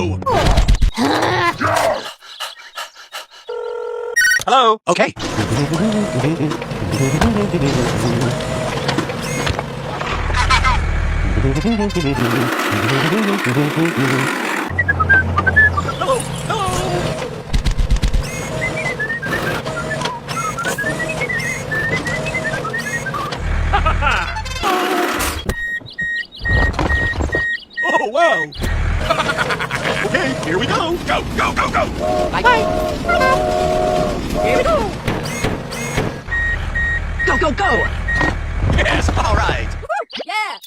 go! Hello? Okay. Hello? Hello? Oh, wow! Okay, here we go! Go, go, go, go! Bye-bye. Here we go. Go, go, go. Yes, all right! Yeah.